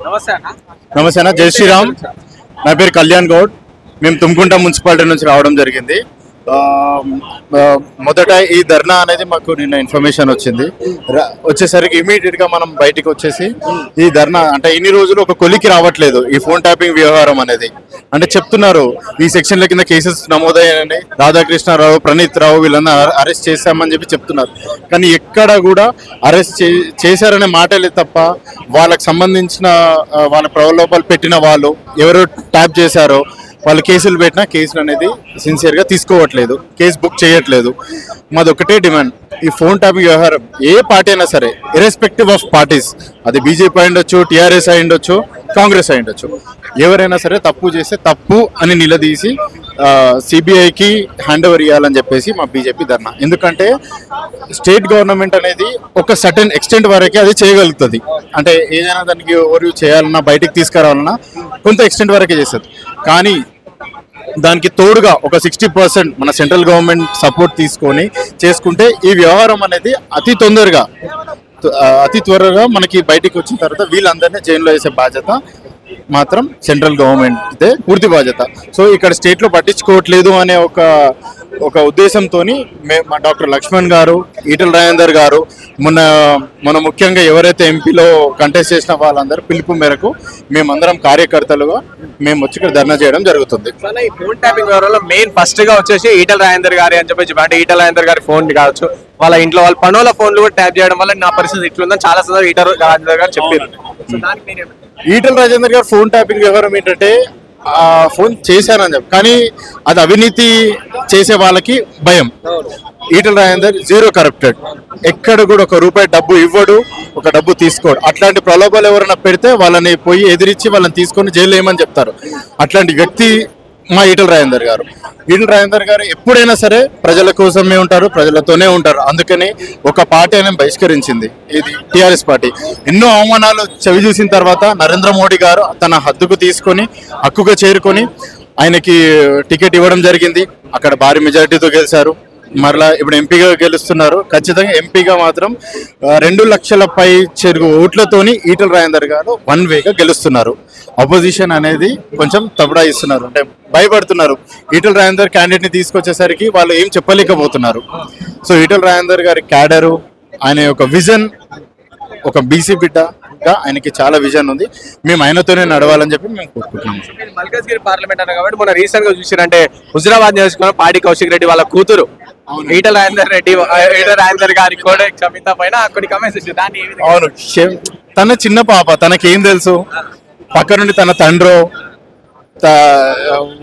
నమస్తే అన్న, జై శ్రీరామ్. నా పేరు కళ్యాణ్ గౌడ్. మేము తుమ్కుంట మున్సిపాలిటీ నుంచి రావడం జరిగింది. మొదట ఈ ధర్నా అనేది మాకు నిన్న ఇన్ఫర్మేషన్ వచ్చింది. వచ్చేసరికి ఇమీడియట్ గా మనం బయటికి వచ్చేసి ఈ ధర్నా అంటే ఇన్ని రోజులు ఒక కొలికి రావట్లేదు ఈ ఫోన్ ట్యాపింగ్ వ్యవహారం అనేది. అంటే చెప్తున్నారు ఈ సెక్షన్ల కింద కేసెస్ నమోదయ్యాయని, రాధాకృష్ణరావు, ప్రణీత్ రావు వీళ్ళందరూ అరెస్ట్ చేశామని చెప్పి చెప్తున్నారు. కానీ ఎక్కడ కూడా అరెస్ట్ చేశారనే మాటలే తప్ప వాళ్ళకి సంబంధించిన వాళ్ళ ప్రలోభాలు పెట్టిన వాళ్ళు ఎవరు ట్యాప్ చేశారో వాళ్ళు కేసులు పెట్టినా కేసులు అనేది సిన్సియర్గా తీసుకోవట్లేదు, కేసు బుక్ చేయట్లేదు. మాది ఒకటే డిమాండ్, ఈ ఫోన్ ట్యాపింగ్ వ్యవహారం ఏ పార్టీ అయినా సరే ఇర్రెస్పెక్టివ్ ఆఫ్ పార్టీస్, అది బీజేపీ అయి ఉండొచ్చు, టీఆర్ఎస్ అయి ఉండొచ్చు, కాంగ్రెస్ అయి ఉండొచ్చు, ఎవరైనా సరే తప్పు చేస్తే తప్పు అని నిలదీసి సిబిఐకి హ్యాండ్ ఓవర్ ఇవ్వాలని చెప్పేసి మా బీజేపీ ధర్నా. ఎందుకంటే స్టేట్ గవర్నమెంట్ అనేది ఒక సర్టెన్ ఎక్స్టెంట్ వరకే అది చేయగలుగుతుంది. అంటే ఏదైనా దానికి ఓవర్ చేయాలన్నా బయటికి తీసుకురావాలన్నా కొంత ఎక్స్టెంట్ వరకే చేస్తుంది. కానీ దానికి తోడుగా ఒక 60% మన సెంట్రల్ గవర్నమెంట్ సపోర్ట్ తీసుకొని చేసుకుంటే ఈ వ్యవహారం అనేది అతి త్వరగా మనకి బయటికి వచ్చిన తర్వాత వీళ్ళందరినీ జైల్లో వేసే బాధ్యత మాత్రం సెంట్రల్ గవర్నమెంట్ పూర్తి బాధ్యత. సో ఇక్కడ స్టేట్లో పట్టించుకోవట్లేదు అనే ఒక ఉద్దేశంతో మా డాక్టర్ లక్ష్మణ్ గారు, ఈటల రాజేందర్ గారు, మన ముఖ్యంగా ఎవరైతే ఎంపీలో కంటెస్ట్ చేసిన వాళ్ళందరూ పిలుపు మేరకు మేమందరం కార్యకర్తలుగా మేము వచ్చి ఇక్కడ ధర్నా చేయడం జరుగుతుంది. ఈ ఫోన్ ట్యాపింగ్ వ్యవహారంలో మెయిన్ ఫస్ట్ గా వచ్చేసి ఈటల రాజేందర్ గారి అని చెప్పి, అంటే ఈటల రాజేందర్ గారి ఫోన్ కావచ్చు, వాళ్ళ ఇంట్లో వాళ్ళ పనుల ఫోన్లు కూడా ట్యాప్ చేయడం వల్ల నా పరిస్థితి ఇట్లుందని చాలా సందర్భంగా ఈటల రాజేందర్ గారు చెప్పారు. ఈటల రాజేందర్ గారు ఫోన్ ట్యాపింగ్ వ్యవహారం ఏంటంటే ఫోన్ చేశారని చెప్పి, కానీ అది అవినీతి చేసే వాళ్ళకి భయం. ఈటల రాజేందర్ జీరో కరప్టెడ్, ఎక్కడ కూడా ఒక రూపాయి డబ్బు ఇవ్వడు, ఒక డబ్బు తీసుకోడు. అట్లాంటి ప్రలోభాలు ఎవరైనా పెడితే వాళ్ళని పోయి ఎదిరించి వాళ్ళని తీసుకొని జైలు వేయమని చెప్తారు. అట్లాంటి వ్యక్తి మా ఈటల రాజేందర్ గారు. ఈటల రాజేందర్ గారు ఎప్పుడైనా సరే ప్రజల కోసమే ఉంటారు, ప్రజలతోనే ఉంటారు. అందుకని ఒక పార్టీ అనేది బహిష్కరించింది, ఇది టీఆర్ఎస్ పార్టీ. ఎన్నో అవమానాలు చవి చూసిన తర్వాత నరేంద్ర మోడీ గారు తన హద్దుకు తీసుకొని హక్కుగా చేరుకొని ఆయనకి టికెట్ ఇవ్వడం జరిగింది. అక్కడ భారీ మెజారిటీతో గెలిచారు. మరలా ఇప్పుడు ఎంపీగా గెలుస్తున్నారు. ఖచ్చితంగా ఎంపీగా మాత్రం 2 లక్షల పై చెరుగు ఓట్లతోని ఈటల రాజేందర్ గారు వన్ వేగా గెలుస్తున్నారు. అపోజిషన్ అనేది కొంచెం తబడాయిస్తున్నారు, అంటే భయపడుతున్నారు. ఈటల రాజేందర్ క్యాండిడేట్ ని తీసుకొచ్చేసరికి వాళ్ళు ఏం చెప్పలేకపోతున్నారు. సో ఈటల రాజేందర్ గారి క్యాడరు, ఆయన యొక్క విజన్, ఒక బీసీ బిడ్డగా ఆయనకి చాలా విజన్ ఉంది. మేము ఆయనతోనే నడవాలని చెప్పి మేము కోరుకుంటున్నాం. మల్కాజ్గిరి పార్లమెంట్ అన్న కాబట్టి మన రీసెంట్ గా చూసారంటే హుజరాబాద్ నియోజకవర్గం పాడి కౌశిక్ రెడ్డి వాళ్ళ కూతురు ఈటల రాజేందర్ గారి కూడా క్షమిత పైన కొన్ని కమెంట్స్ వచ్చాయి. దాన్ని అవును, తన చిన్న పాప, తనకేం తెలుసు? పక్క నుండి తన తండ్రో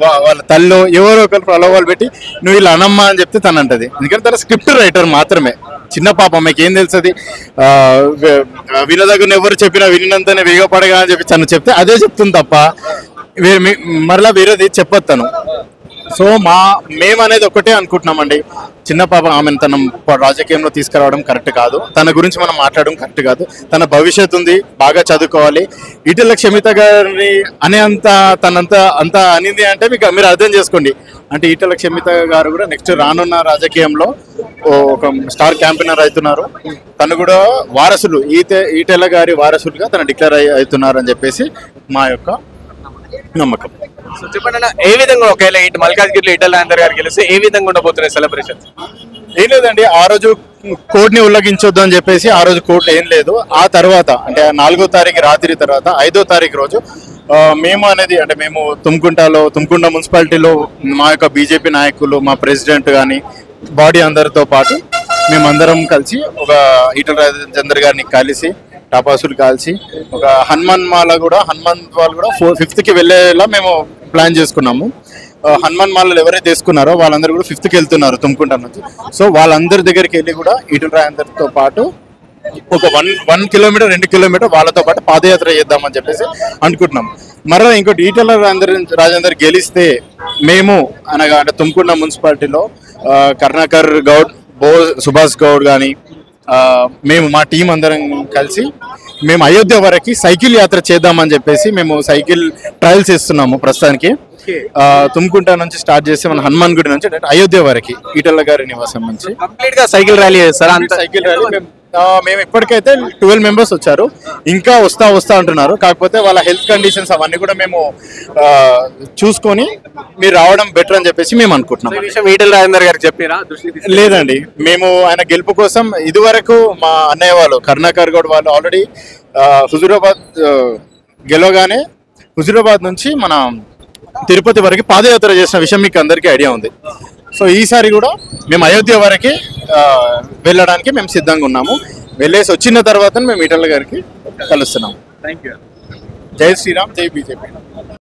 వాళ్ళ తల్లో ఎవరో ఒకరు ప్రలోభాలు పెట్టి నువ్వు ఇలా అనమ్మా అని చెప్తే తను అంటది. ఎందుకంటే తన స్క్రిప్ట్ రైటర్ మాత్రమే, చిన్న పాప, ఆమెకేం తెలుస్తుంది? వినదగ్గర ఎవరు చెప్పినా వినినంతనే వేగపడగా అని చెప్పి తను చెప్తే అదే చెప్తుంది తప్ప మరలా వేరేది చెప్పొద్దు తను. సో మేమనేది ఒకటే అనుకుంటున్నామండి, చిన్న పాప, ఆమెను తన రాజకీయంలో తీసుకురావడం కరెక్ట్ కాదు, తన గురించి మనం మాట్లాడడం కరెక్ట్ కాదు. తన భవిష్యత్తు ఉంది, బాగా చదువుకోవాలి. ఈటల క్షమిత గారిని అంత అనింది అంటే మీరు అర్థం చేసుకోండి. అంటే ఈటల క్షమిత గారు కూడా నెక్స్ట్ రానున్న రాజకీయంలో ఒక స్టార్ క్యాంపెయినర్ అవుతున్నారు. తను కూడా వారసులు, ఈటల గారి వారసులుగా తను డిక్లేర్ అవుతున్నారు అని చెప్పేసి మా యొక్క నమ్మకం. సో చెప్పండి, ఏ విధంగా ఒకవేళ మల్కాజ్గిరిలో ఈటల రాజేందర్ గారు గెలిస్తే ఏ విధంగా ఉండబోతున్నాయి సెలబ్రేషన్? ఏం లేదండి, ఆ రోజు కోర్టుని ఉల్లంఘించొద్దు అని చెప్పేసి ఆ రోజు కోర్టు ఏం లేదు. ఆ తర్వాత అంటే 4వ తారీఖు రాత్రి తర్వాత 5వ తారీఖు రోజు మేము అనేది అంటే మేము తుమ్కుంట మున్సిపాలిటీలో మా యొక్క బీజేపీ నాయకులు, మా ప్రెసిడెంట్ కానీ బాడీ అందరితో పాటు మేమందరం కలిసి ఒక ఈటల రాజేందర్ గారిని కలిసి టపాసులు కాల్చి ఒక హనుమాన్ వాళ్ళు కూడా 5th వెళ్ళేలా మేము ప్లాన్ చేసుకున్నాము. హనుమాన్ మాలలు ఎవరైతే తీసుకున్నారో వాళ్ళందరూ కూడా 5th వెళ్తున్నారు తుమ్కుంట నుంచి. సో వాళ్ళందరి దగ్గరికి వెళ్ళి కూడా ఈటల రాజేందర్తో పాటు ఒక 1 కిలోమీటర్ 2 కిలోమీటర్ వాళ్ళతో పాటు పాదయాత్ర చేద్దామని చెప్పేసి అనుకుంటున్నాం. మరలా ఇంకోటి, ఈటల రాజేందర్ గెలిస్తే మేము అనగా అంటే తుమ్కుంట మున్సిపాలిటీలో కరుణాకర్ గౌడ్, సుభాష్ గౌడ్ కానీ మేము మా టీం అందరం కలిసి మేము అయోధ్య వరకు సైకిల్ యాత్ర చేద్దామని చెప్పేసి మేము సైకిల్ ట్రయల్స్ ఇస్తున్నాము. ప్రస్తుతానికి తుమ్కుంట నుంచి స్టార్ట్ చేసి మన హనుమాన్ గుడి నుంచి అయోధ్య వరకు ఈటల గారి నివాసం నుంచి కంప్లీట్ గా సైకిల్ ర్యాలీ చేస్తారా? సైకిల్ ర్యాలీ మేము ఇప్పటికైతే 12 మెంబర్స్ వచ్చారు, ఇంకా వస్తా అంటున్నారు. కాకపోతే వాళ్ళ హెల్త్ కండిషన్స్ అవన్నీ కూడా మేము చూసుకొని మీరు రావడం బెటర్ అని చెప్పేసి మేము అనుకుంటున్నాం. ఈ విషయం ఈటెల రాజేందర్ గారికి చెప్పారా? దృష్టికి లేదండి, మేము ఆయన గెలుపు కోసం ఇదివరకు మా అన్నయ్య వాళ్ళు కరుణాకర్ గౌడ్ వాళ్ళు ఆల్రెడీ హుజూరాబాద్ గెలవగానే హుజూరాబాద్ నుంచి మన తిరుపతి వరకు పాదయాత్ర చేసిన విషయం మీకు అందరికీ ఐడియా ఉంది. సో ఈసారి కూడా మేము అయోధ్య వరకు వెళ్ళడానికి మేము సిద్ధంగా ఉన్నాము. వెళ్ళేసి వచ్చిన తర్వాత మేము ఈటెల గారికి కలుస్తున్నాము. Thank you. జై శ్రీరామ్, జై బీజేపీ.